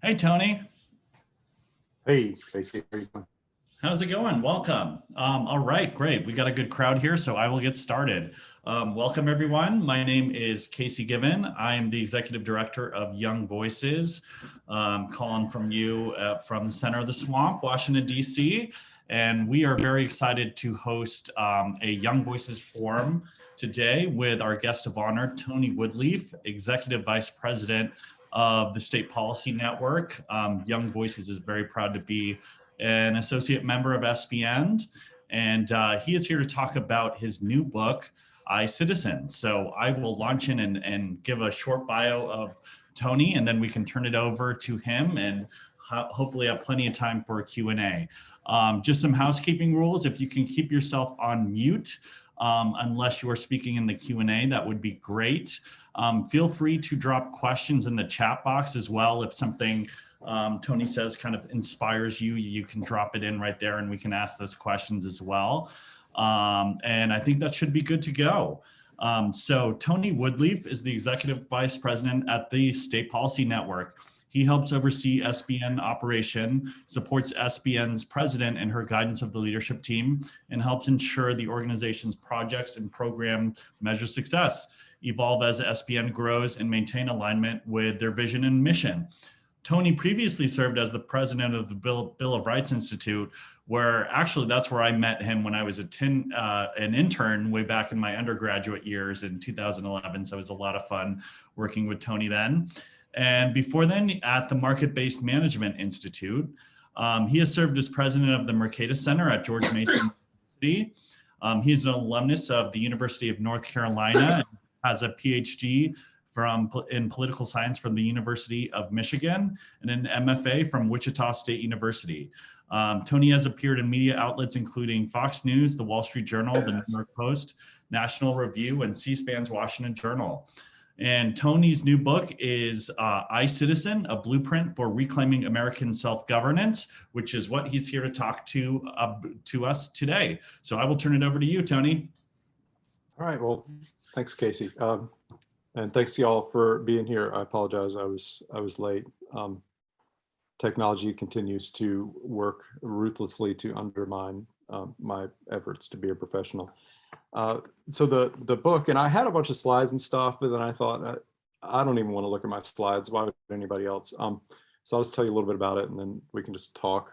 Hey, Tony. Hey, Casey. How you doing? How's it going? Welcome. All right, great. We got a good crowd here, so I will get started. Welcome, everyone. My name is Casey Given. I am the Executive Director of Young Voices, calling from you from the center of the swamp, Washington, D.C. And we are very excited to host a Young Voices Forum today with our guest of honor, Tony Woodlief, Executive Vice President of the State Policy Network. Young Voices is very proud to be an associate member of SPN, and he is here to talk about his new book, I, Citizen. So I will launch in and give a short bio of Tony, and then we can turn it over to him and hopefully have plenty of time for a Q&A. Just some housekeeping rules. If you can keep yourself on mute, unless you are speaking in the Q&A, that would be great. Feel free to drop questions in the chat box as well. If something Tony says kind of inspires you, you can drop it in right there and we can ask those questions as well. And I think that should be good to go. So Tony Woodlief is the Executive Vice President at the State Policy Network. He helps oversee SPN operation, supports SPN's president in her guidance of the leadership team, and helps ensure the organization's projects and program measure success, evolve as SPN grows, and maintain alignment with their vision and mission. Tony previously served as the president of the Bill of Rights Institute, where actually that's where I met him when I was an intern way back in my undergraduate years in 2011. So it was a lot of fun working with Tony then. And before then, at the Market-Based Management Institute, he has served as president of the Mercatus Center at George Mason University. He's an alumnus of the University of North Carolina, and has a PhD in political science from the University of Michigan, and an MFA from Wichita State University. Tony has appeared in media outlets including Fox News, The Wall Street Journal, The New York Post, National Review, and C-SPAN's Washington Journal. And Tony's new book is I, Citizen, a blueprint for reclaiming American self-governance, which is what he's here to talk to us today. So I will turn it over to you, Tony. All right. Well, thanks, Casey. And thanks to y'all for being here. I apologize. I was late. Technology continues to work ruthlessly to undermine my efforts to be a professional. So the book, and I had a bunch of slides and stuff, but then I thought, I don't even want to look at my slides. Why would anybody else? So I'll just tell you a little bit about it and then we can just talk.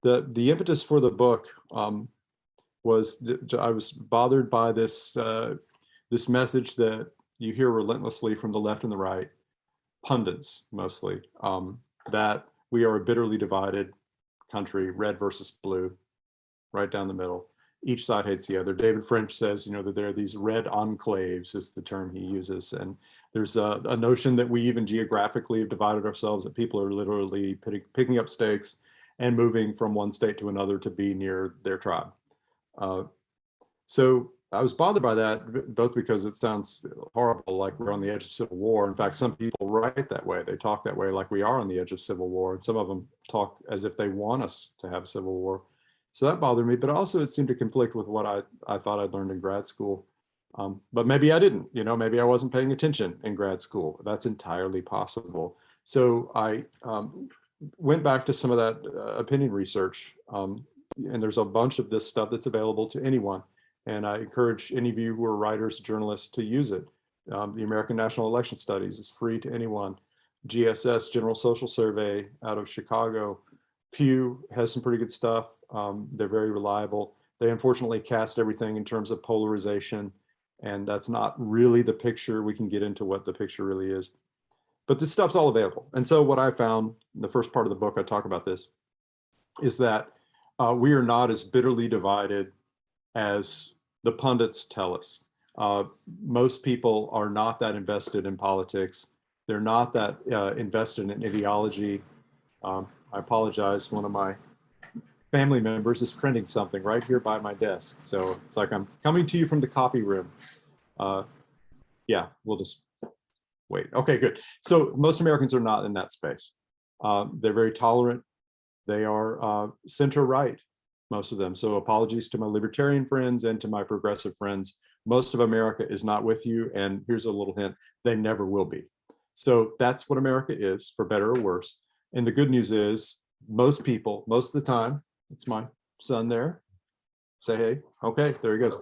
The impetus for the book was I was bothered by this, this message that you hear relentlessly from the left and the right, pundits mostly, that we are a bitterly divided country, red versus blue, right down the middle. Each side hates the other. David French says, that there are these red enclaves is the term he uses. And there's a notion that we even geographically have divided ourselves, that people are literally picking up stakes and moving from one state to another to be near their tribe. So I was bothered by that, both because it sounds horrible, like we're on the edge of civil war. In fact, some people write that way. They talk that way, like we are on the edge of civil war. And some of them talk as if they want us to have civil war. So that bothered me, but also it seemed to conflict with what I thought I'd learned in grad school. But maybe I didn't, maybe I wasn't paying attention in grad school. That's entirely possible. So I went back to some of that opinion research, and there's a bunch of this stuff that's available to anyone. And I encourage any of you who are writers, journalists to use it. The American National Election Studies is free to anyone. GSS, General Social Survey out of Chicago. Pew has some pretty good stuff. They're very reliable. They unfortunately cast everything in terms of polarization, and that's not really the picture. We can get into what the picture really is. But this stuff's all available. And so what I found, in the first part of the book, I talk about this, is that we are not as bitterly divided as the pundits tell us. Most people are not that invested in politics. They're not that invested in ideology. I apologize, one of my family members is printing something right here by my desk. So it's like I'm coming to you from the copy room. Yeah, we'll just wait. Okay, good. So most Americans are not in that space. They're very tolerant. They are center-right, most of them. So apologies to my libertarian friends and to my progressive friends. Most of America is not with you, and here's a little hint, they never will be. So that's what America is, for better or worse. And the good news is most people, most of the time, it's my son there. Say, hey, okay, there he goes.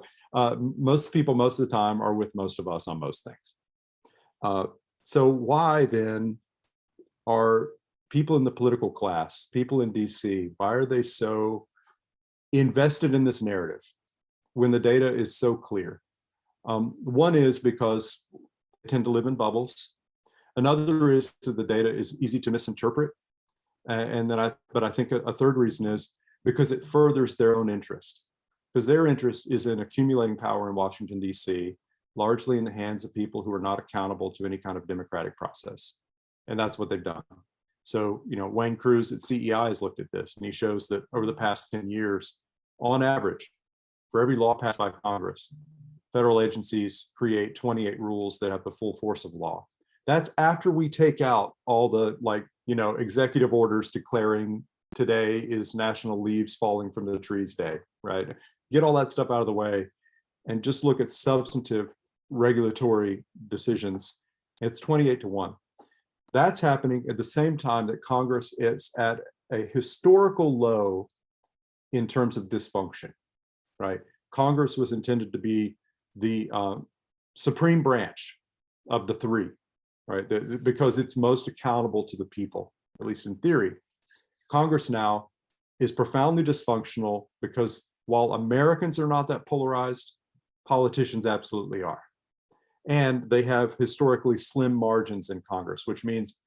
Most people, most of the time, are with most of us on most things. So why then are people in the political class, people in DC, why are they so invested in this narrative when the data is so clear? One is because they tend to live in bubbles. Another is that the data is easy to misinterpret. But I think a third reason is because it furthers their own interest. Because their interest is in accumulating power in Washington, DC, largely in the hands of people who are not accountable to any kind of democratic process. And that's what they've done. So, Wayne Cruz at CEI has looked at this, and he shows that over the past 10 years, on average, for every law passed by Congress, federal agencies create 28 rules that have the full force of law. That's after we take out all the executive orders declaring today is National Leaves Falling from the Trees Day, right? Get all that stuff out of the way and just look at substantive regulatory decisions. It's 28-1. That's happening at the same time that Congress is at a historical low in terms of dysfunction, right? Congress was intended to be the supreme branch of the three, right? Because it's most accountable to the people, at least in theory. Congress now is profoundly dysfunctional because while Americans are not that polarized, politicians absolutely are. And they have historically slim margins in Congress, which means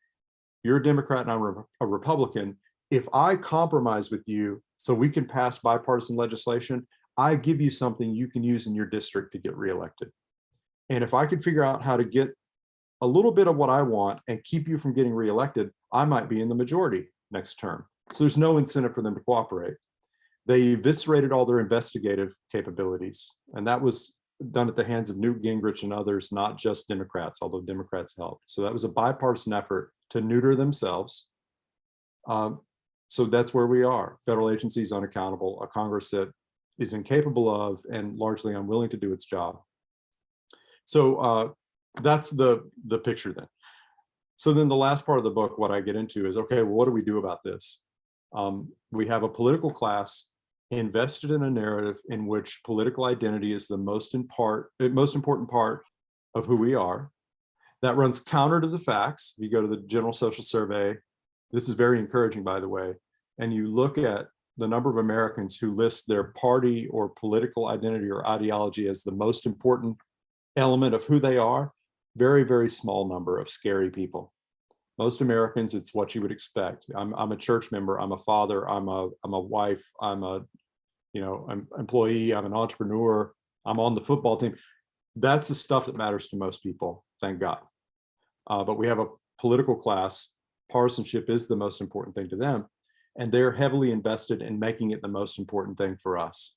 you're a Democrat and I'm a Republican. If I compromise with you so we can pass bipartisan legislation, I give you something you can use in your district to get reelected. And if I could figure out how to get a little bit of what I want and keep you from getting reelected, I might be in the majority next term. So there's no incentive for them to cooperate. They eviscerated all their investigative capabilities. And that was done at the hands of Newt Gingrich and others, not just Democrats, although Democrats helped. So that was a bipartisan effort to neuter themselves. So that's where we are. Federal agencies unaccountable, a Congress that is incapable of and largely unwilling to do its job. So that's the picture then. So then the last part of the book, what I get into is, okay, well, what do we do about this? We have a political class invested in a narrative in which political identity is the most important part of who we are. That runs counter to the facts. If you go to the General Social Survey, this is very encouraging, by the way, and you look at the number of Americans who list their party or political identity or ideology as the most important element of who they are, very, very small number of scary people. Most Americans, it's what you would expect. I'm a church member, I'm a father, I'm a wife, I'm a employee, I'm an entrepreneur, I'm on the football team. That's the stuff that matters to most people, thank God. But we have a political class, partisanship is the most important thing to them, and they're heavily invested in making it the most important thing for us,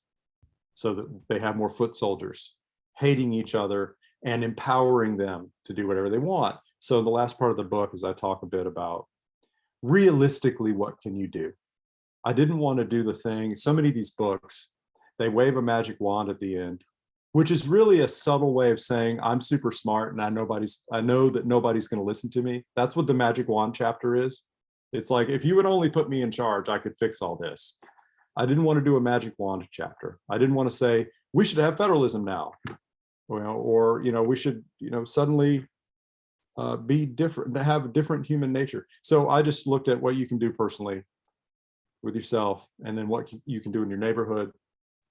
so that they have more foot soldiers, hating each other and empowering them to do whatever they want. So the last part of the book is I talk a bit about realistically, what can you do? I didn't want to do the thing. So many of these books, they wave a magic wand at the end, which is really a subtle way of saying I'm super smart and I know that nobody's going to listen to me. That's what the magic wand chapter is. It's like, if you would only put me in charge, I could fix all this. I didn't want to do a magic wand chapter. I didn't want to say we should have federalism now, or we should suddenly be different, have a different human nature. So I just looked at what you can do personally with yourself, and then what you can do in your neighborhood,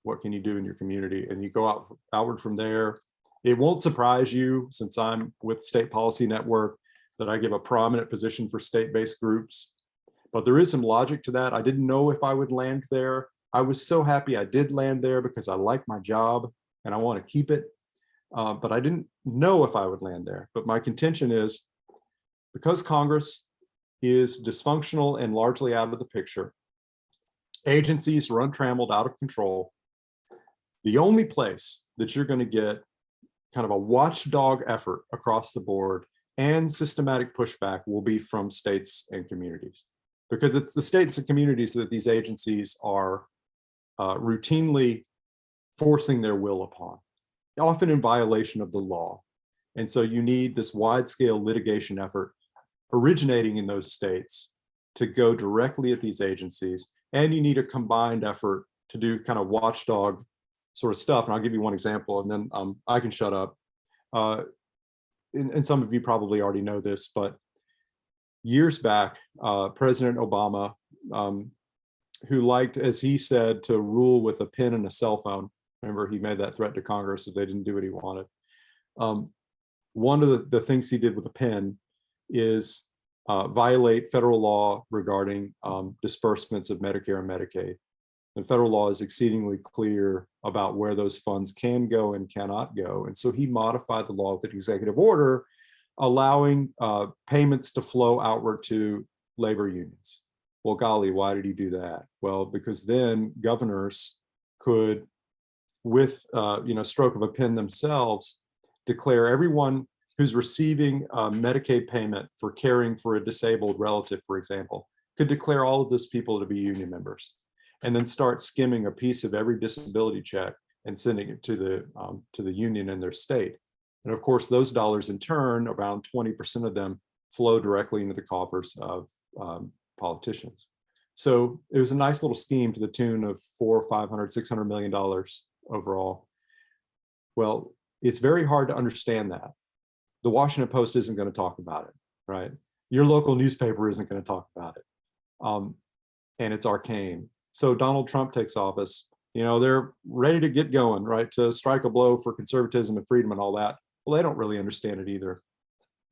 what can you do in your community, and you go outward from there. It won't surprise you, since I'm with State Policy Network, that I give a prominent position for state-based groups, but there is some logic to that. I didn't know if I would land there. I was so happy I did land there because I like my job and I want to keep it. But I didn't know if I would land there. But my contention is, because Congress is dysfunctional and largely out of the picture, agencies are untrammeled, out of control, the only place that you're going to get kind of a watchdog effort across the board and systematic pushback will be from states and communities. Because it's the states and communities that these agencies are routinely forcing their will upon, often in violation of the law. And so you need this wide-scale litigation effort originating in those states to go directly at these agencies. And you need a combined effort to do kind of watchdog sort of stuff. And I'll give you one example, and then I can shut up. And some of you probably already know this, but years back, President Obama, who liked, as he said, to rule with a pen and a cell phone. Remember, he made that threat to Congress if they didn't do what he wanted. One of the things he did with a pen is violate federal law regarding disbursements of Medicare and Medicaid. And federal law is exceedingly clear about where those funds can go and cannot go. And so he modified the law with an executive order, allowing payments to flow outward to labor unions. Well, golly, why did he do that? Well, because then governors could, with stroke of a pen themselves, declare everyone who's receiving Medicaid payment for caring for a disabled relative, for example, could declare all of those people to be union members, and then start skimming a piece of every disability check and sending it to the union in their state. And of course, those dollars in turn, around 20% of them, flow directly into the coffers of politicians. So it was a nice little scheme to the tune of $400, $500, $600 million overall. Well, it's very hard to understand that. The Washington Post isn't going to talk about it, right? Your local newspaper isn't going to talk about it. And it's arcane. So Donald Trump takes office, they're ready to get going, right? To strike a blow for conservatism and freedom and all that. Well, they don't really understand it either.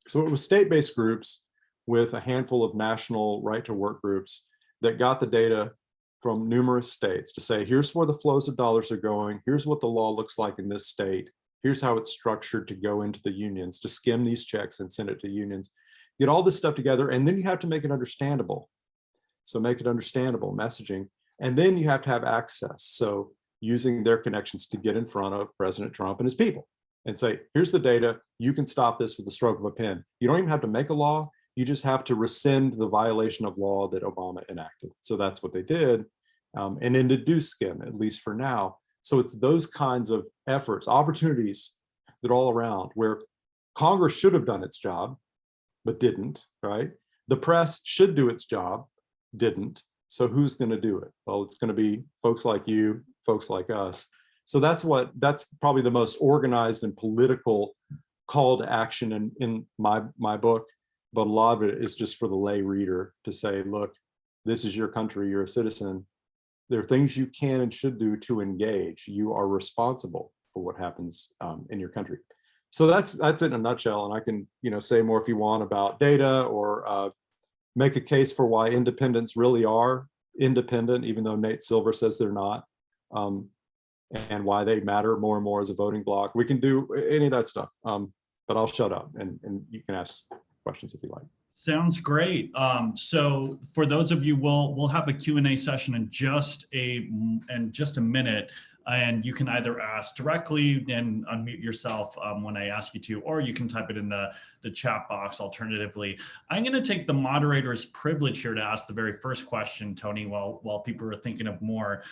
So it was state-based groups with a handful of national right-to-work groups that got the data from numerous states to say, here's where the flows of dollars are going. Here's what the law looks like in this state. Here's how it's structured to go into the unions, to skim these checks and send it to unions. Get all this stuff together, and then you have to make it understandable. So make it understandable messaging. And then you have to have access. So using their connections to get in front of President Trump and his people and say, here's the data. You can stop this with the stroke of a pen. You don't even have to make a law. You just have to rescind the violation of law that Obama enacted. So that's what they did. And then to do skim, at least for now. So it's those kinds of efforts, opportunities that are all around, where Congress should have done its job, but didn't, right? The press should do its job, didn't. So who's going to do it? Well, it's going to be folks like you, folks like us. So that's probably the most organized and political call to action in my book. But a lot of it is just for the lay reader to say, look, this is your country, you're a citizen. There are things you can and should do to engage. You are responsible for what happens in your country. So that's it in a nutshell. And I can say more if you want about data, or make a case for why independents really are independent, even though Nate Silver says they're not, and why they matter more and more as a voting bloc. We can do any of that stuff, but I'll shut up and you can ask questions if you like. Sounds great. So for those of you, we'll have a Q&A session in just a minute, and you can either ask directly and unmute yourself when I ask you to, or you can type it in the chat box alternatively. I'm going to take the moderator's privilege here to ask the very first question, Tony, while people are thinking of more.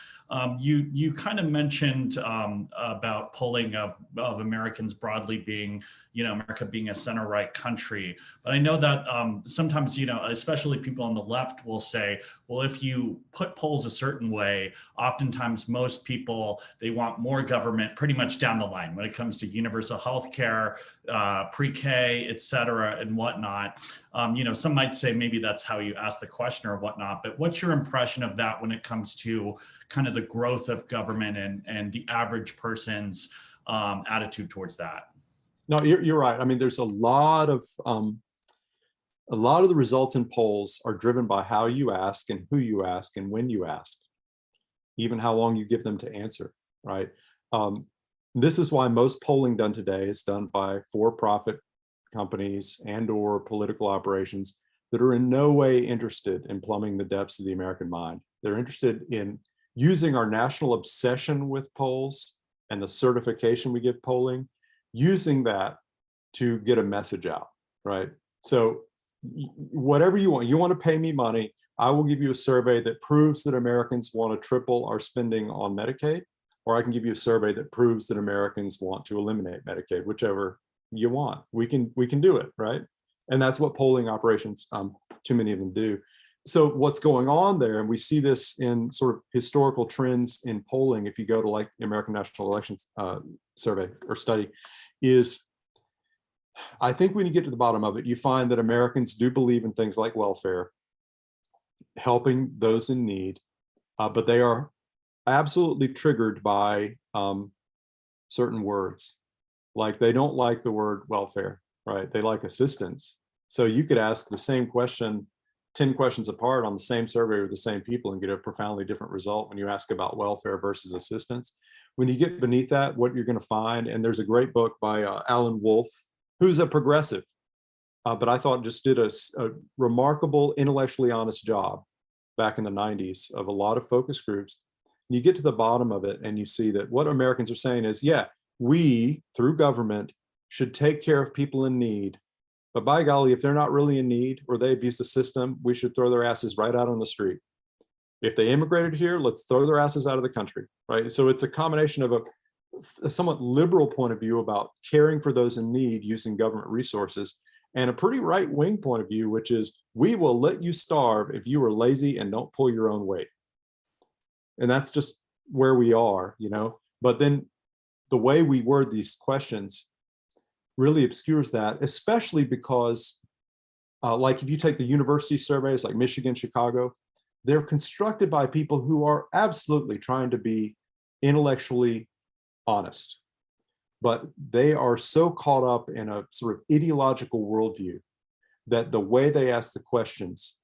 You kind of mentioned about polling of Americans broadly being, America being a center-right country. But I know that sometimes, especially people on the left will say, well, if you put polls a certain way, oftentimes most people, they want more government pretty much down the line when it comes to universal health care, pre-K, et cetera, and whatnot. Some might say maybe that's how you ask the question or whatnot, but what's your impression of that when it comes to kind of the growth of government and the average person's attitude towards that? No, you're right. I mean, there's a lot of the results in polls are driven by how you ask and who you ask and when you ask, even how long you give them to answer, right? This is why most polling done today is done by for-profit companies and or political operations that are in no way interested in plumbing the depths of the American mind. They're interested in using our national obsession with polls and the certification we give polling, using that to get a message out, right? So whatever you want to pay me money, I will give you a survey that proves that Americans want to triple our spending on Medicaid, or I can give you a survey that proves that Americans want to eliminate Medicaid, whichever you want. We can do it, right? And that's what polling operations, too many of them do. So what's going on there, and we see this in sort of historical trends in polling, if you go to like the American National Elections survey or study, is I think when you get to the bottom of it, you find that Americans do believe in things like welfare, helping those in need, but they are absolutely triggered by certain words. Like they don't like the word welfare, right? They like assistance. So you could ask the same question 10 questions apart on the same survey with the same people and get a profoundly different result when you ask about welfare versus assistance. When you get beneath that, what you're going to find, and there's a great book by Alan Wolfe, who's a progressive, but I thought just did a remarkable, intellectually honest job back in the 90s of a lot of focus groups. You get to the bottom of it and you see that what Americans are saying is, yeah, we, through government, should take care of people in need. But by golly, if they're not really in need or they abuse the system, we should throw their asses right out on the street. If they immigrated here, let's throw their asses out of the country, right? So it's a combination of a somewhat liberal point of view about caring for those in need using government resources, and a pretty right-wing point of view, which is we will let you starve if you are lazy and don't pull your own weight. And that's just where we are, you know. But then the way we word these questions really obscures that, especially because like if you take the university surveys like Michigan, Chicago, they're constructed by people who are absolutely trying to be intellectually honest, but they are so caught up in a sort of ideological worldview that the way they ask the questions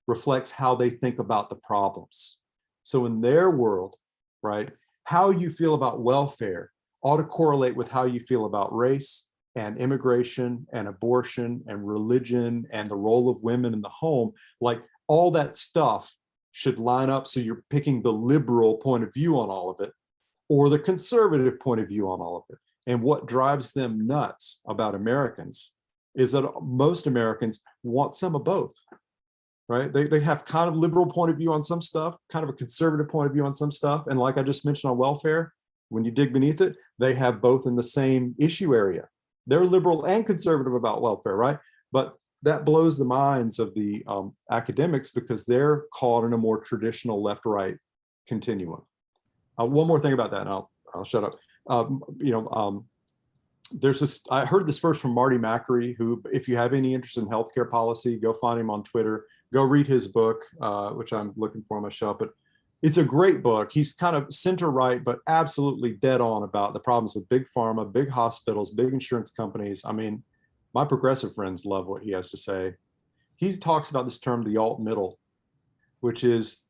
reflects how they think about the problems. So in their world, right, how you feel about welfare ought to correlate with how you feel about race and immigration and abortion and religion and the role of women in the home. Like all that stuff should line up so you're picking the liberal point of view on all of it or the conservative point of view on all of it. And what drives them nuts about Americans is that most Americans want some of both, right? They have kind of liberal point of view on some stuff, kind of a conservative point of view on some stuff. And like I just mentioned on welfare, when you dig beneath it, they have both in the same issue area. They're liberal and conservative about welfare, right? But that blows the minds of the academics because they're caught in a more traditional left-right continuum. One more thing about that, and I'll shut up. There's this, I heard this first from Marty Macri, who, if you have any interest in healthcare policy, go find him on Twitter, go read his book, which I'm looking for on my shelf, but it's a great book. He's kind of center-right, but absolutely dead on about the problems with big pharma, big hospitals, big insurance companies. I mean, my progressive friends love what he has to say. He talks about this term, the alt middle, which is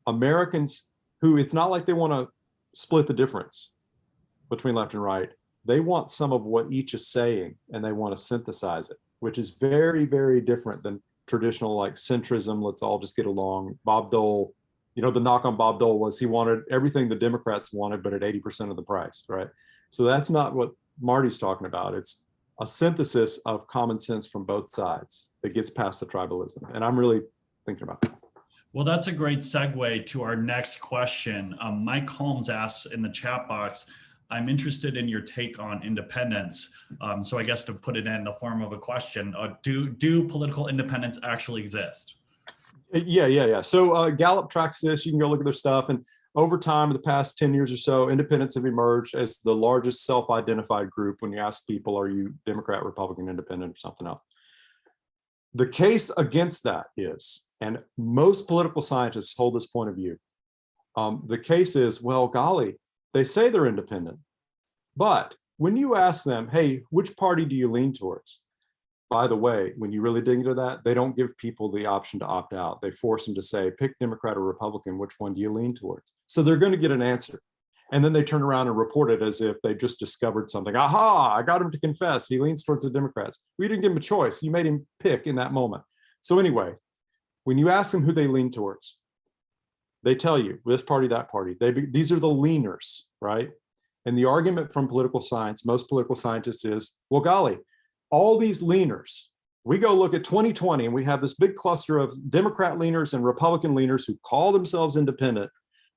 Americans who, it's not like they want to split the difference between left and right. They want some of what each is saying and they want to synthesize it, which is very, very different than traditional like centrism. Let's all just get along. Bob Dole, you know, the knock on Bob Dole was he wanted everything the Democrats wanted, but at 80% of the price, right? So that's not what Marty's talking about. It's a synthesis of common sense from both sides that gets past the tribalism. And I'm really thinking about that. Well, that's a great segue to our next question. Mike Holmes asks in the chat box, I'm interested in your take on independence. So I guess to put it in the form of a question, do political independents actually exist? Yeah. So Gallup tracks this. You can go look at their stuff. And over time, in the past 10 years or so, independents have emerged as the largest self-identified group when you ask people, are you Democrat, Republican, Independent, or something else? The case against that is, and most political scientists hold this point of view, the case is, well, golly, they say they're independent. But when you ask them, hey, which party do you lean towards? By the way, when you really dig into that, they don't give people the option to opt out. They force them to say, pick Democrat or Republican, which one do you lean towards? So they're going to get an answer. And then they turn around and report it as if they just discovered something. Aha, I got him to confess. He leans towards the Democrats. We didn't give him a choice. You made him pick in that moment. So anyway, when you ask them who they lean towards, they tell you this party, that party. These are the leaners, right? And the argument from political science, most political scientists is, well, golly, all these leaners, we go look at 2020 and we have this big cluster of Democrat leaners and Republican leaners who call themselves independent.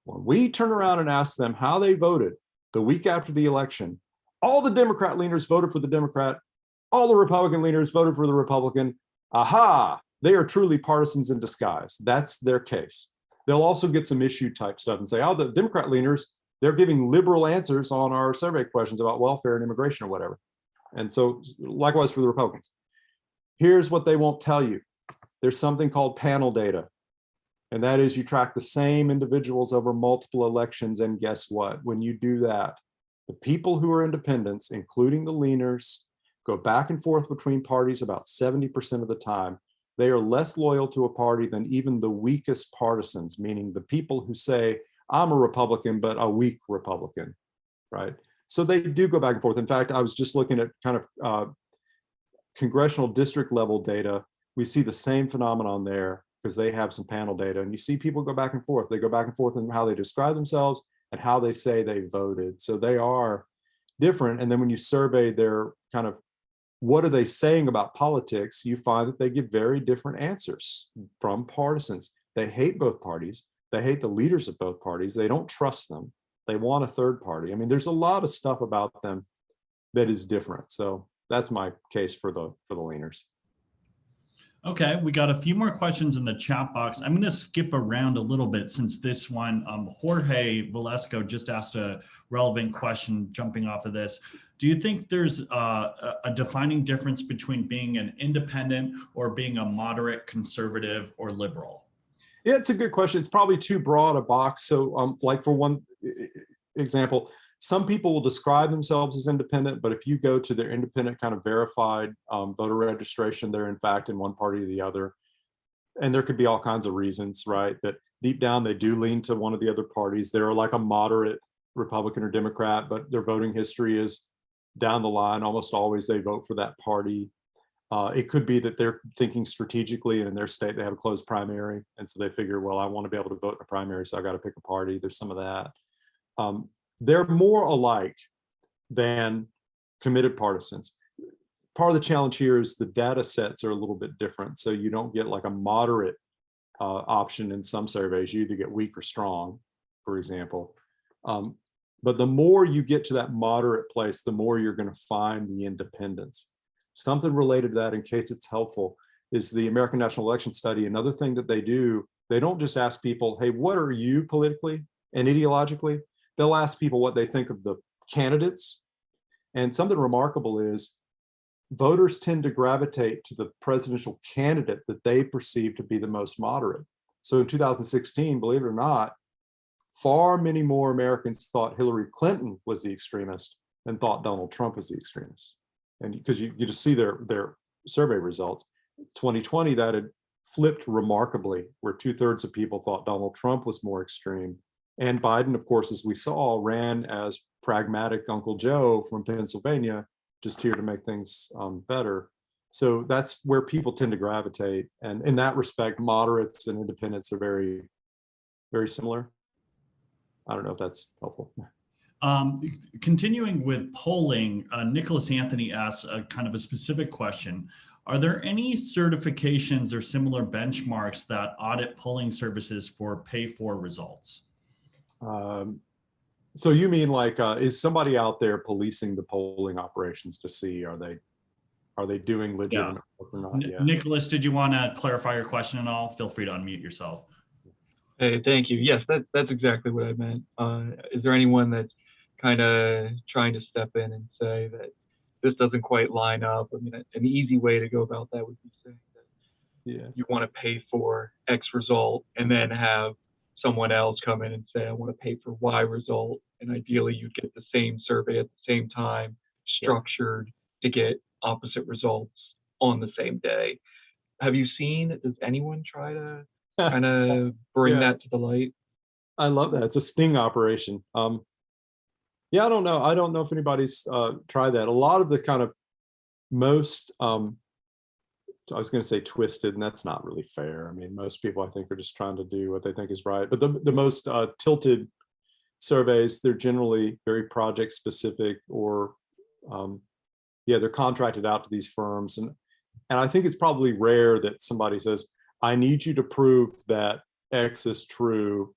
When we turn around and ask them how they voted the week after the election, all the Democrat leaners voted for the Democrat all the Republican leaders voted for the Republican. Aha, they are truly partisans in disguise. That's their case. They'll also get some issue type stuff and say, oh, the Democrat leaders, they're giving liberal answers on our survey questions about welfare and immigration or whatever. And so likewise for the Republicans. Here's what they won't tell you. There's something called panel data. And that is you track the same individuals over multiple elections. And guess what? When you do that, the people who are independents, including the leaners, go back and forth between parties about 70% of the time. They are less loyal to a party than even the weakest partisans, meaning the people who say, I'm a Republican, but a weak Republican, right? So they do go back and forth. In fact, I was just looking at kind of congressional district level data. We see the same phenomenon there because they have some panel data, and you see people go back and forth. They go back and forth in how they describe themselves and how they say they voted. So they are different. And then when you survey their kind of what are they saying about politics, you find that they give very different answers from partisans. They hate both parties. They hate the leaders of both parties. They don't trust them. They want a third party. I mean, there's a lot of stuff about them that is different. So that's my case for the leaners. Okay, we got a few more questions in the chat box. I'm going to skip around a little bit since this one, Jorge Velasco just asked a relevant question jumping off of this. Do you think there's a defining difference between being an independent or being a moderate, conservative, or liberal? Yeah, it's a good question. It's probably too broad a box. So like for one example, some people will describe themselves as independent, but if you go to their independent kind of verified voter registration, they're in fact in one party or the other. And there could be all kinds of reasons, right? That deep down they do lean to one of the other parties. They're like a moderate Republican or Democrat, but their voting history is down the line. Almost always they vote for that party. It could be that they're thinking strategically, and in their state they have a closed primary. And so they figure, well, I want to be able to vote in a primary, so I got to pick a party. There's some of that. They're more alike than committed partisans. Part of the challenge here is the data sets are a little bit different. So you don't get like a moderate option in some surveys. You either get weak or strong, for example. But the more you get to that moderate place, the more you're going to find the independents. Something related to that, in case it's helpful, is the American National Election Study. Another thing that they do, they don't just ask people, hey, what are you politically and ideologically? They'll ask people what they think of the candidates. And something remarkable is voters tend to gravitate to the presidential candidate that they perceive to be the most moderate. So in 2016, believe it or not, far many more Americans thought Hillary Clinton was the extremist than thought Donald Trump was the extremist. And because you just see their survey results, 2020, that had flipped remarkably, where 2/3 of people thought Donald Trump was more extreme. And Biden, of course, as we saw, ran as pragmatic Uncle Joe from Pennsylvania, just here to make things better. So that's where people tend to gravitate. And in that respect, moderates and independents are very, very similar. I don't know if that's helpful. Continuing with polling, Nicholas Anthony asks a kind of a specific question. Are there any certifications or similar benchmarks that audit polling services for pay-for results? So you mean like, is somebody out there policing the polling operations to see are they doing legitimate work or not? Yeah. Nicholas, did you want to clarify your question at all? Feel free to unmute yourself. Hey, thank you. Yes, that's exactly what I meant. Is there anyone that's kind of trying to step in and say that this doesn't quite line up? I mean, an easy way to go about that would be saying that you want to pay for X result and then have someone else come in and say, I want to pay for Y result. And ideally you'd get the same survey at the same time, structured to get opposite results on the same day. Have you seen, does anyone try to kind of bring that to the light? I love that. It's a sting operation. Yeah, I don't know. I don't know if anybody's tried that. A lot of the kind of most, I was going to say twisted, and that's not really fair. I mean, most people I think are just trying to do what they think is right. But the most tilted surveys, they're generally very project specific, or they're contracted out to these firms. And I think it's probably rare that somebody says, I need you to prove that X is true.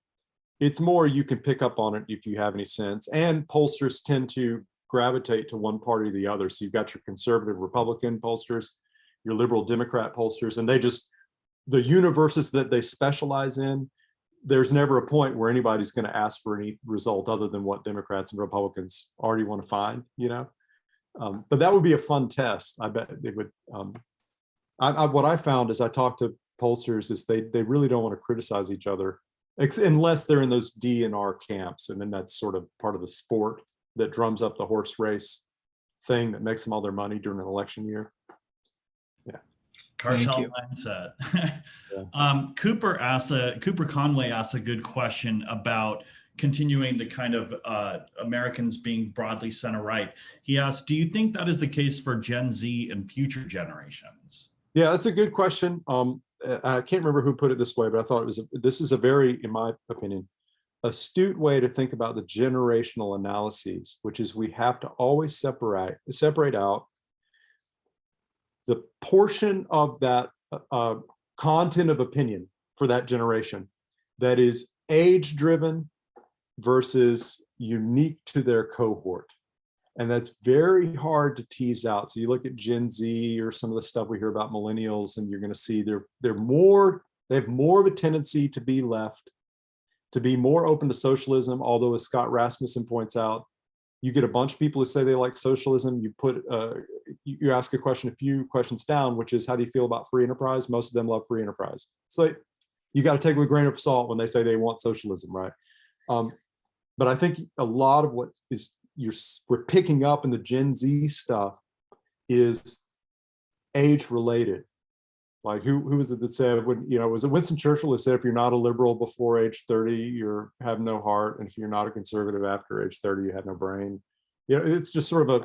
It's more you can pick up on it if you have any sense. And pollsters tend to gravitate to one party or the other. So you've got your conservative Republican pollsters, your liberal Democrat pollsters, and the universes that they specialize in, there's never a point where anybody's going to ask for any result other than what Democrats and Republicans already want to find, but that would be a fun test. I bet they would. What I found as I talked to pollsters is they really don't want to criticize each other unless they're in those D and R camps. And then that's sort of part of the sport that drums up the horse race thing that makes them all their money during an election year. Yeah. Cartel mindset. Yeah. Cooper Conway asked a good question about continuing the kind of Americans being broadly center right. He asked, do you think that is the case for Gen Z and future generations? Yeah, that's a good question. I can't remember who put it this way, but I thought this is a very, in my opinion, astute way to think about the generational analyses, which is we have to always separate out the portion of that content of opinion for that generation that is age driven versus unique to their cohort. And that's very hard to tease out. So you look at Gen Z or some of the stuff we hear about millennials, and you're going to see they have more of a tendency to be left, to be more open to socialism. Although, as Scott Rasmussen points out, you get a bunch of people who say they like socialism. You ask a question a few questions down, which is, how do you feel about free enterprise? Most of them love free enterprise. So you got to take it with a grain of salt when they say they want socialism, right? But I think a lot of what we're picking up in the Gen Z stuff is age related. Like who was it that said, was it Winston Churchill who said, if you're not a liberal before age 30, you have no heart, and if you're not a conservative after age 30, you have no brain. It's just sort of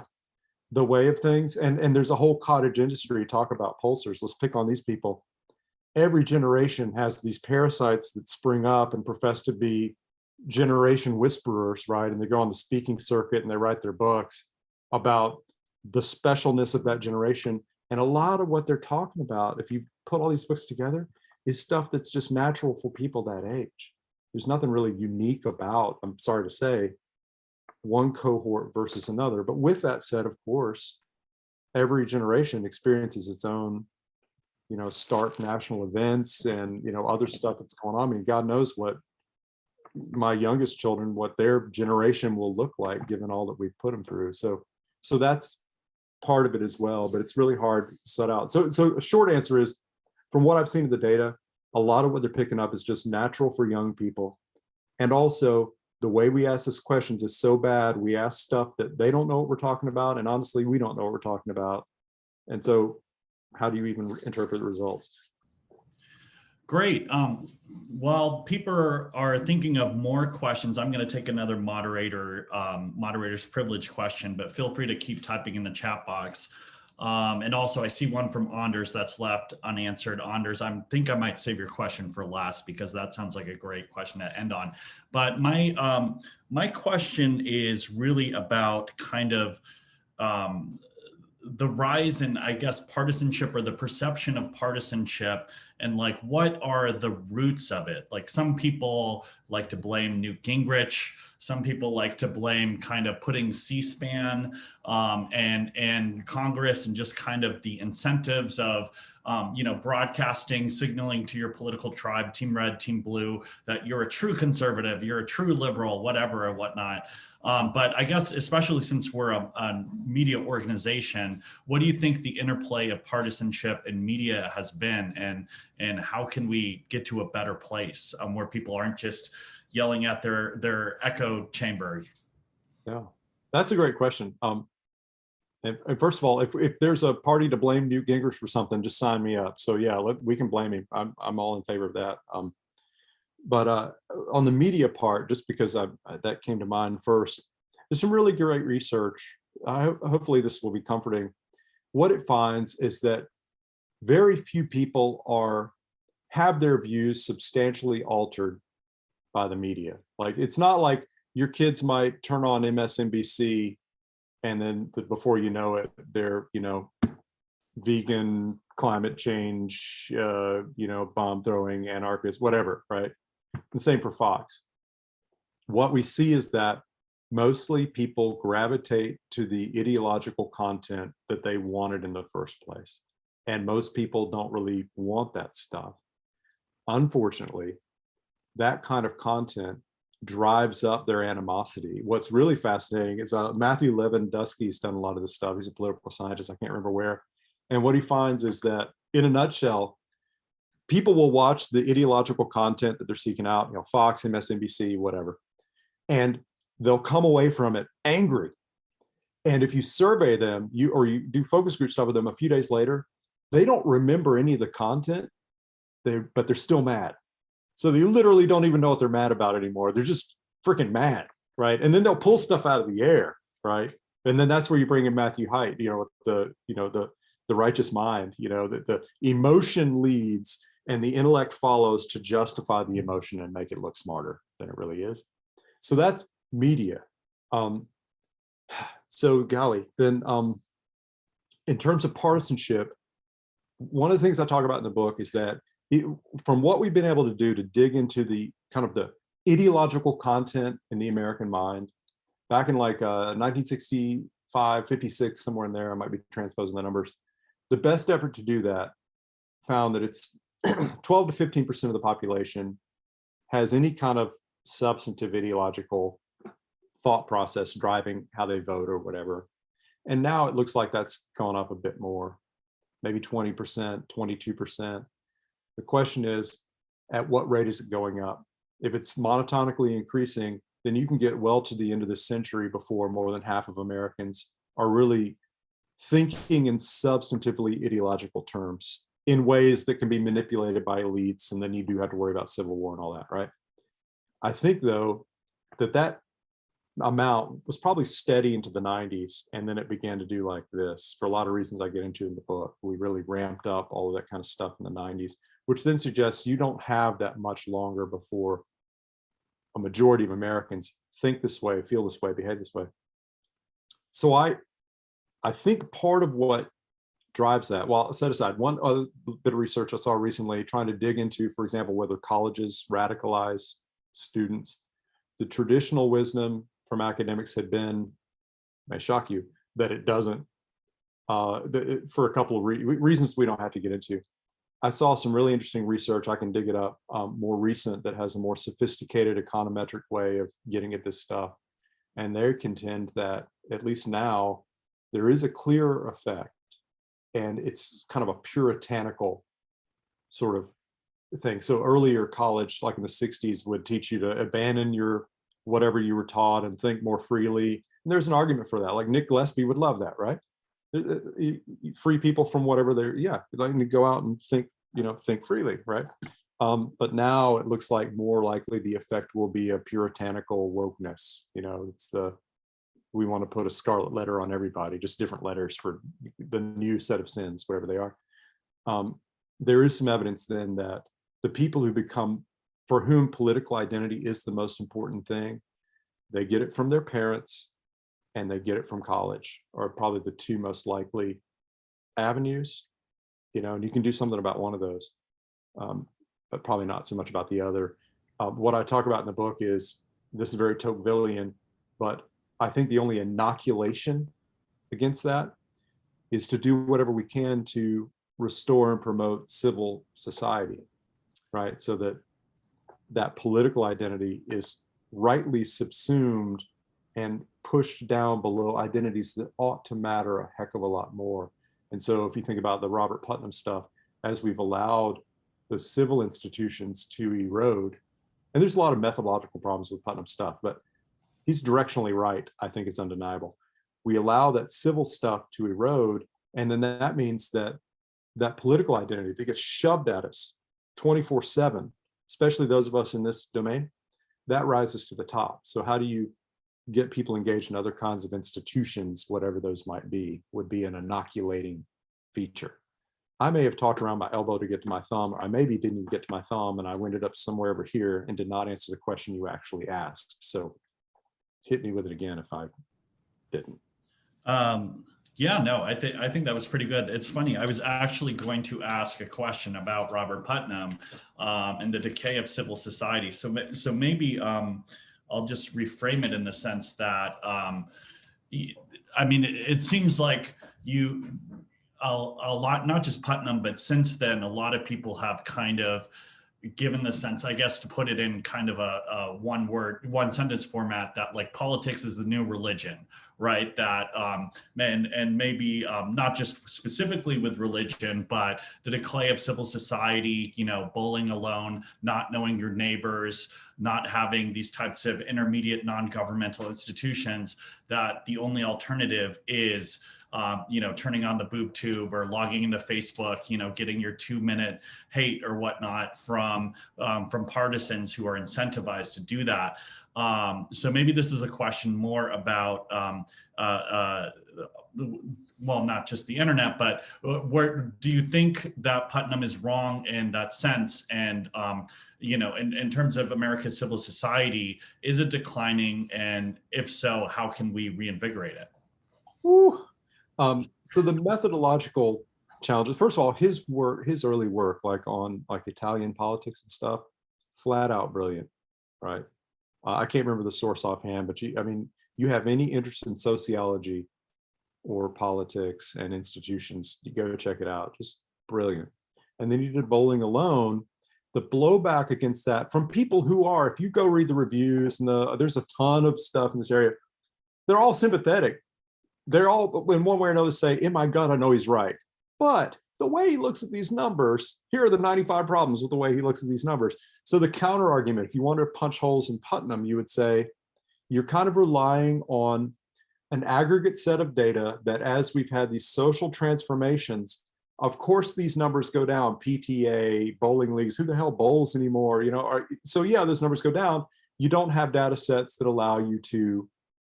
the way of things. And there's a whole cottage industry. Talk about pollsters. Let's pick on these people. Every generation has these parasites that spring up and profess to be generation whisperers, right? And they go on the speaking circuit and they write their books about the specialness of that generation. And a lot of what they're talking about, if you put all these books together, is stuff that's just natural for people that age. There's nothing really unique about, I'm sorry to say, one cohort versus another. But with that said, of course, every generation experiences its own, stark national events and, other stuff that's going on. I mean, God knows what my youngest children, what their generation will look like, given all that we've put them through. So that's part of it as well, but it's really hard to set out. So a short answer is, from what I've seen of the data, a lot of what they're picking up is just natural for young people. And also the way we ask these questions is so bad. We ask stuff that they don't know what we're talking about. And honestly, we don't know what we're talking about. And so how do you even interpret the results? Great. While people are thinking of more questions, I'm going to take another moderator's privilege question, but feel free to keep typing in the chat box. And also I see one from Anders that's left unanswered. Anders, I think I might save your question for last because that sounds like a great question to end on. But my question is really about kind of the rise in, I guess, partisanship, or the perception of partisanship, and like, what are the roots of it? Like, some people like to blame Newt Gingrich. Some people like to blame kind of putting C-SPAN and Congress, and just kind of the incentives of, broadcasting, signaling to your political tribe, team red, team blue, that you're a true conservative, you're a true liberal, whatever or whatnot. But I guess, especially since we're a media organization, what do you think the interplay of partisanship and media has been, and how can we get to a better place where people aren't just yelling at their echo chamber? Yeah, that's a great question. And first of all, if there's a party to blame Newt Gingrich for something, just sign me up. So yeah, we can blame him. I'm all in favor of that. But on the media part, just because that came to mind first, there's some really great research. Hopefully this will be comforting. What it finds is that very few people have their views substantially altered by the media. Like, it's not like your kids might turn on MSNBC and then before you know it, they're, vegan, climate change, bomb throwing, anarchists, whatever, right? The same for Fox. What we see is that mostly people gravitate to the ideological content that they wanted in the first place. And most people don't really want that stuff. Unfortunately, that kind of content drives up their animosity. What's really fascinating is Matthew Lewandowski's done a lot of this stuff. He's a political scientist, I can't remember where. And what he finds is that, in a nutshell, people will watch the ideological content that they're seeking out, you know, Fox, MSNBC, whatever, and they'll come away from it angry. And if you survey them, you do focus group stuff with them a few days later, they don't remember any of the content, but they're still mad. So they literally don't even know what they're mad about anymore. They're just freaking mad, right? And then they'll pull stuff out of the air, right? And then that's where you bring in Matthew Haidt, the righteous mind, the emotion leads and the intellect follows to justify the emotion and make it look smarter than it really is. So that's media. So golly, then in terms of partisanship, one of the things I talk about in the book is that from what we've been able to do to dig into the kind of the ideological content in the American mind, back in like 1965, 56, somewhere in there, I might be transposing the numbers. The best effort to do that found that it's 12 to 15% of the population has any kind of substantive ideological thought process driving how they vote or whatever. And now it looks like that's gone up a bit more, maybe 20%, 22%. The question is, at what rate is it going up? If it's monotonically increasing, then you can get well to the end of the century before more than half of Americans are really thinking in substantively ideological terms in ways that can be manipulated by elites, and then you do have to worry about civil war and all that, right? I think, though, that amount was probably steady into the 90s, and then it began to do like this for a lot of reasons I get into in the book. We really ramped up all of that kind of stuff in the 90s, which then suggests you don't have that much longer before a majority of Americans think this way, feel this way, behave this way. So I think part of what drives that, well, set aside one other bit of research I saw recently trying to dig into, for example, whether colleges radicalize students. The traditional wisdom from academics had been, may shock you, that it doesn't, for a couple of reasons we don't have to get into. I saw some really interesting research, I can dig it up, more recent, that has a more sophisticated econometric way of getting at this stuff. And they contend that, at least now, there is a clear effect, and it's kind of a puritanical sort of thing. So earlier college, like in the 60s, would teach you to abandon your whatever you were taught and think more freely. And there's an argument for that. Like Nick Gillespie would love that, right? Free people from whatever they're, like to go out and think, think freely, right? But now it looks like more likely the effect will be a puritanical wokeness. It's we want to put a scarlet letter on everybody, just different letters for the new set of sins, wherever they are. There is some evidence then that the people who become, for whom political identity is the most important thing, they get it from their parents and they get it from college, are probably the two most likely avenues, and you can do something about one of those, but probably not so much about the other. What I talk about in the book is, this is very Tocquevillian, but I think the only inoculation against that is to do whatever we can to restore and promote civil society, right? So that political identity is rightly subsumed and pushed down below identities that ought to matter a heck of a lot more. And so if you think about the Robert Putnam stuff, as we've allowed those civil institutions to erode, and there's a lot of methodological problems with Putnam stuff, but he's directionally right. I think it's undeniable. We allow that civil stuff to erode, and then that means that political identity that gets shoved at us 24/7, especially those of us in this domain, that rises to the top. So how do you get people engaged in other kinds of institutions, whatever those might be, would be an inoculating feature. I may have talked around my elbow to get to my thumb, or I maybe didn't even get to my thumb, and I ended up somewhere over here and did not answer the question you actually asked. So hit me with it again if I didn't. Yeah, no, I think that was pretty good. It's funny, I was actually going to ask a question about Robert Putnam and the decay of civil society. So maybe I'll just reframe it in the sense that, I mean, it seems like a lot, not just Putnam, but since then, a lot of people have kind of given the sense, I guess, to put it in kind of a one sentence format, that like politics is the new religion, right? That and maybe not just specifically with religion, but the decay of civil society, bowling alone, not knowing your neighbors, not having these types of intermediate non-governmental institutions, that the only alternative is turning on the boob tube or logging into Facebook, getting your 2-minute hate or whatnot from partisans who are incentivized to do that. So maybe this is a question more about, well, not just the internet, but where do you think that Putnam is wrong in that sense? And, in terms of America's civil society, is it declining? And if so, how can we reinvigorate it? Woo. So the methodological challenges, first of all, his early work, like on Italian politics and stuff, flat out brilliant, right? I can't remember the source offhand, but you have any interest in sociology or politics and institutions, you go check it out, just brilliant. And then you did Bowling Alone. The blowback against that from people who are, if you go read the reviews and there's a ton of stuff in this area, they're all sympathetic. They're all, in one way or another, say, in my gut, I know he's right. But the way he looks at these numbers, here are the 95 problems with the way he looks at these numbers. So the counter argument, if you want to punch holes in Putnam, you would say, you're kind of relying on an aggregate set of data that as we've had these social transformations, of course, these numbers go down. PTA, bowling leagues, who the hell bowls anymore? So yeah, those numbers go down. You don't have data sets that allow you to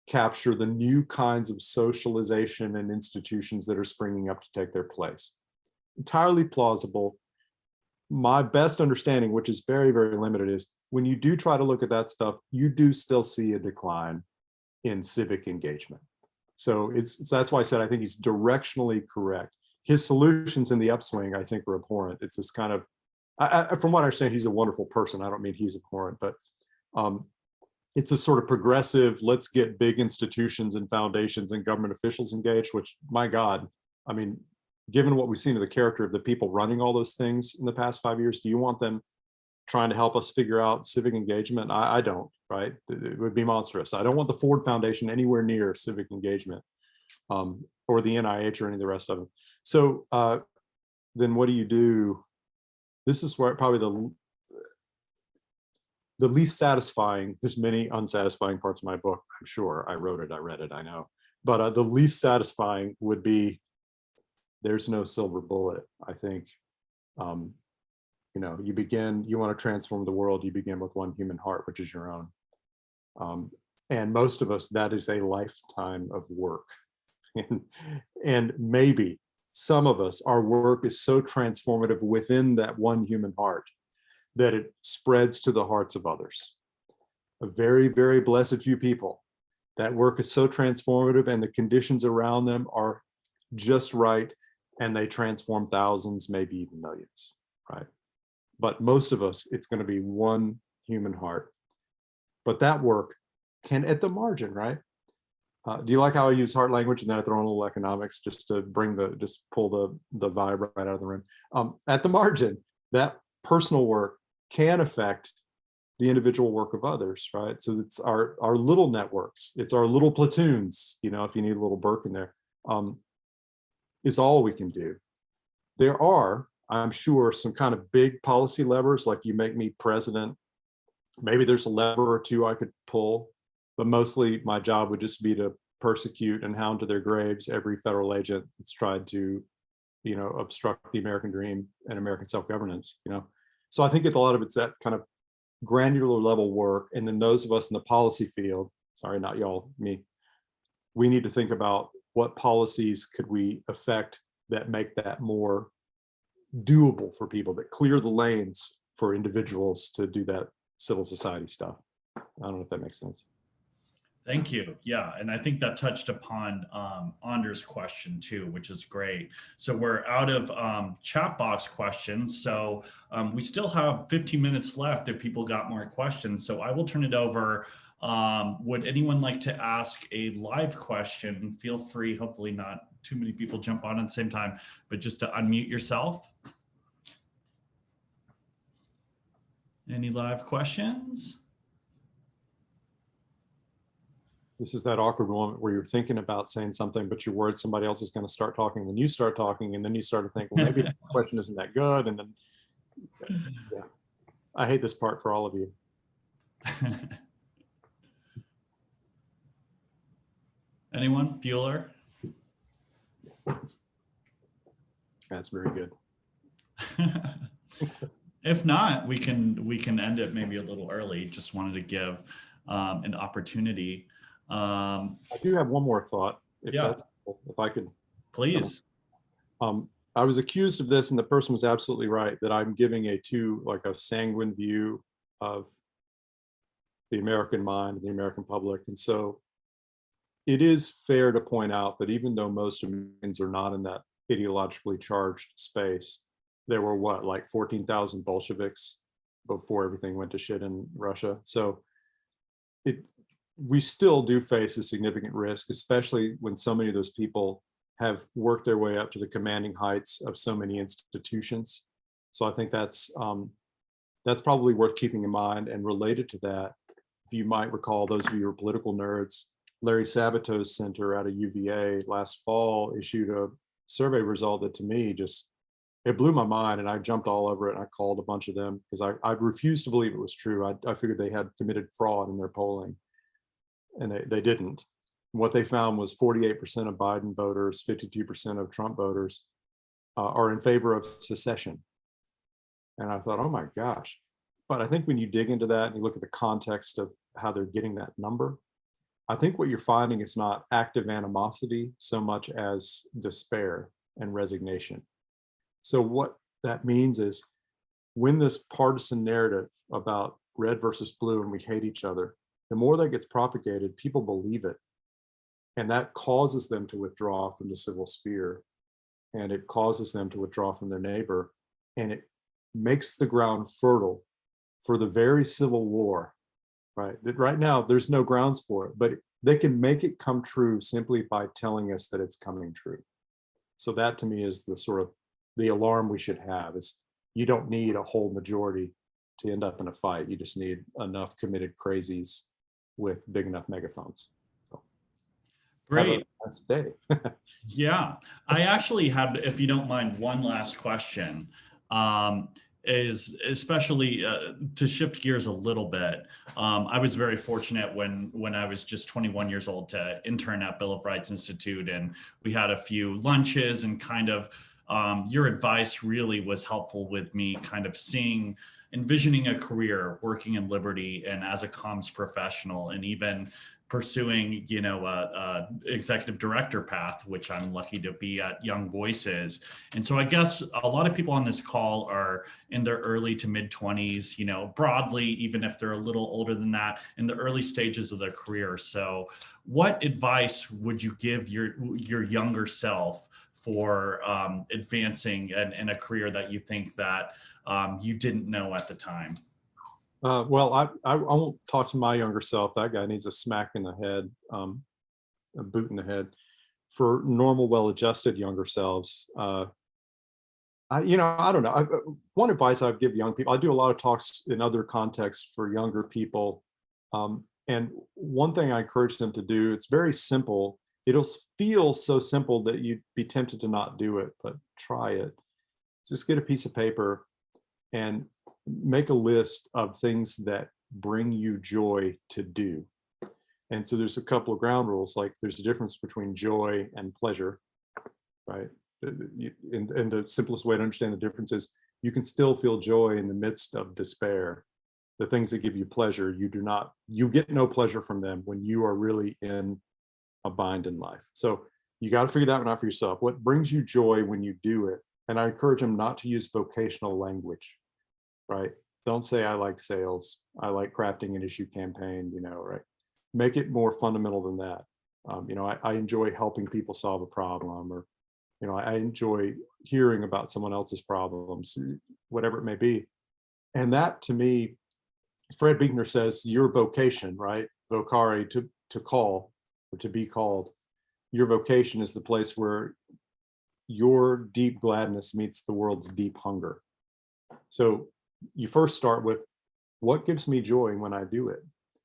capture the new kinds of socialization and institutions that are springing up to take their place. Entirely plausible. My best understanding, which is very, very limited, is when you do try to look at that stuff, you do still see a decline in civic engagement. So that's why I said I think he's directionally correct. His solutions in the upswing, I think, are abhorrent. It's this kind of, from what I understand, he's a wonderful person. I don't mean he's abhorrent, but it's a sort of progressive, let's get big institutions and foundations and government officials engaged, which, my God, I mean, given what we've seen of the character of the people running all those things in the past 5 years, do you want them trying to help us figure out civic engagement? I don't, right? It would be monstrous. I don't want the Ford Foundation anywhere near civic engagement, or the NIH or any of the rest of them. So then what do you do? This is where probably the least satisfying, there's many unsatisfying parts of my book, I'm sure. I wrote it, I read it, I know. But the least satisfying would be, there's no silver bullet. I think, you want to transform the world, you begin with one human heart, which is your own. And most of us, that is a lifetime of work. And maybe some of us, our work is so transformative within that one human heart that it spreads to the hearts of others. A very, very blessed few people. That work is so transformative and the conditions around them are just right, and they transform thousands, maybe even millions, right? But most of us, it's going to be one human heart. But that work can, at the margin, right? Do you like how I use heart language and then I throw in a little economics just to pull the vibe right out of the room? At the margin, that personal work can affect the individual work of others, right? So it's our little networks, it's our little platoons, if you need a little Burke in there, is all we can do. There are, I'm sure, some kind of big policy levers, like you make me president. Maybe there's a lever or two I could pull, but mostly my job would just be to persecute and hound to their graves every federal agent that's tried to, obstruct the American dream and American self-governance, So I think a lot of it's that kind of granular level work. And then those of us in the policy field, sorry, not y'all, me, we need to think about what policies could we affect that make that more doable for people, that clear the lanes for individuals to do that civil society stuff. I don't know if that makes sense. Thank you. Yeah, and I think that touched upon Anders' question too, which is great. So we're out of chat box questions. So we still have 15 minutes left if people got more questions. So I will turn it over Would anyone like to ask a live question? Feel free, hopefully not too many people jump on at the same time, but just to unmute yourself. Any live questions? This is that awkward moment where you're thinking about saying something, but you're worried somebody else is going to start talking, then you start talking, and then you start to think, well, maybe the question isn't that good. And then, yeah, I hate this part for all of you. Anyone? Bueller? That's very good. If not, we can end it maybe a little early. Just wanted to give an opportunity. I do have one more thought. If I could. Please. I was accused of this, and the person was absolutely right, that I'm giving a sanguine view of the American mind and the American public. And so it is fair to point out that even though most Americans are not in that ideologically charged space, there were like 14,000 Bolsheviks before everything went to shit in Russia. So we still do face a significant risk, especially when so many of those people have worked their way up to the commanding heights of so many institutions. So I think that's probably worth keeping in mind. And related to that, if you might recall, those of you who are political nerds, Larry Sabato's center out of UVA last fall issued a survey result that to me it blew my mind, and I jumped all over it, and I called a bunch of them because I refused to believe it was true. I figured they had committed fraud in their polling, and they didn't. What they found was 48% of Biden voters, 52% of Trump voters are in favor of secession. And I thought, oh my gosh. But I think when you dig into that and you look at the context of how they're getting that number, I think what you're finding is not active animosity so much as despair and resignation. So what that means is when this partisan narrative about red versus blue and we hate each other, the more that gets propagated, people believe it. And that causes them to withdraw from the civil sphere, and it causes them to withdraw from their neighbor, and it makes the ground fertile for the very civil war, right? That right now there's no grounds for it, but they can make it come true simply by telling us that it's coming true. So that to me is the sort of the alarm we should have, is you don't need a whole majority to end up in a fight. You just need enough committed crazies with big enough megaphones. Great. Nice day. Yeah, I actually had, if you don't mind, one last question. Is especially to shift gears a little bit. I was very fortunate when I was just 21 years old to intern at Bill of Rights Institute, and we had a few lunches, and kind of your advice really was helpful with me kind of envisioning a career working in liberty and as a comms professional, and even pursuing, a executive director path, which I'm lucky to be at Young Voices. And so I guess a lot of people on this call are in their early to mid 20s, broadly, even if they're a little older than that, in the early stages of their career. So what advice would you give your younger self for advancing in a career that you think that you didn't know at the time? Well, I won't talk to my younger self. That guy needs a smack in the head, a boot in the head. For normal, well-adjusted younger selves, I don't know. One advice I'd give young people, I do a lot of talks in other contexts for younger people. And one thing I encourage them to do, it's very simple. It'll feel so simple that you'd be tempted to not do it, but try it. Just get a piece of paper and make a list of things that bring you joy to do. And so there's a couple of ground rules, like there's a difference between joy and pleasure, right? And the simplest way to understand the difference is you can still feel joy in the midst of despair. The things that give you pleasure, you get no pleasure from them when you are really in a bind in life. So you got to figure that one out for yourself. What brings you joy when you do it? And I encourage them not to use vocational language. Right? Don't say I like sales. I like crafting an issue campaign, right? Make it more fundamental than that. I enjoy helping people solve a problem, or, I enjoy hearing about someone else's problems, whatever it may be. And that to me, Fred Buechner says your vocation, right? vocare, to call or to be called. Your vocation is the place where your deep gladness meets the world's deep hunger. So you first start with, what gives me joy when I do it?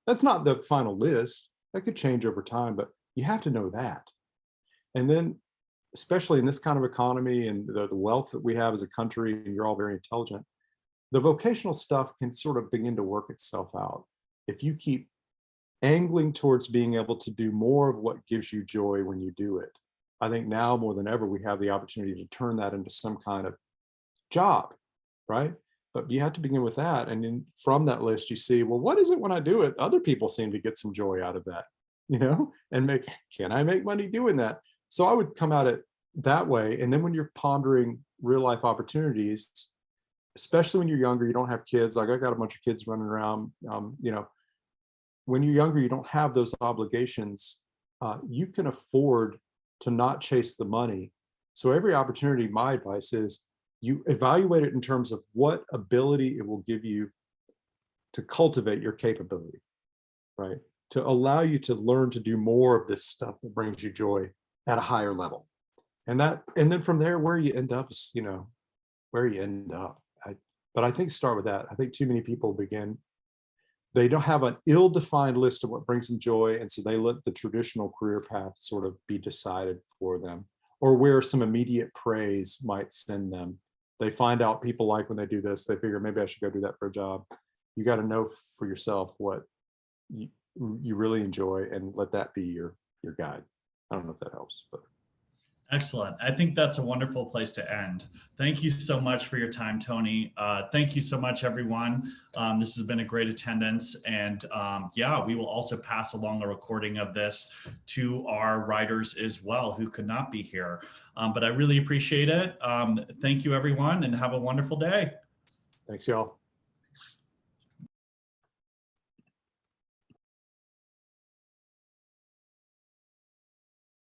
That's not the final list. That could change over time, but you have to know that. And then, especially in this kind of economy and the wealth that we have as a country, and you're all very intelligent, the vocational stuff can sort of begin to work itself out. If you keep angling towards being able to do more of what gives you joy when you do it, I think now more than ever, we have the opportunity to turn that into some kind of job, right? But you have to begin with that. And then from that list, you see, well, what is it when I do it? Other people seem to get some joy out of that, and can I make money doing that? So I would come at it that way. And then when you're pondering real life opportunities, especially when you're younger, you don't have kids. Like I got a bunch of kids running around, when you're younger, you don't have those obligations. You can afford to not chase the money. So every opportunity, my advice is, you evaluate it in terms of what ability it will give you to cultivate your capability, right? To allow you to learn to do more of this stuff that brings you joy at a higher level. And then from there, where you end up is, where you end up. But I think start with that. I think too many people they don't have an ill-defined list of what brings them joy. And so they let the traditional career path sort of be decided for them, or where some immediate praise might send them. They find out people like when they do this, they figure maybe I should go do that for a job. You got to know for yourself what you really enjoy and let that be your guide. I don't know if that helps, but. Excellent. I think that's a wonderful place to end. Thank you so much for your time, Tony. Thank you so much, everyone. This has been a great attendance. And we will also pass along a recording of this to our writers as well, who could not be here. But I really appreciate it. Thank you, everyone, and have a wonderful day. Thanks, y'all.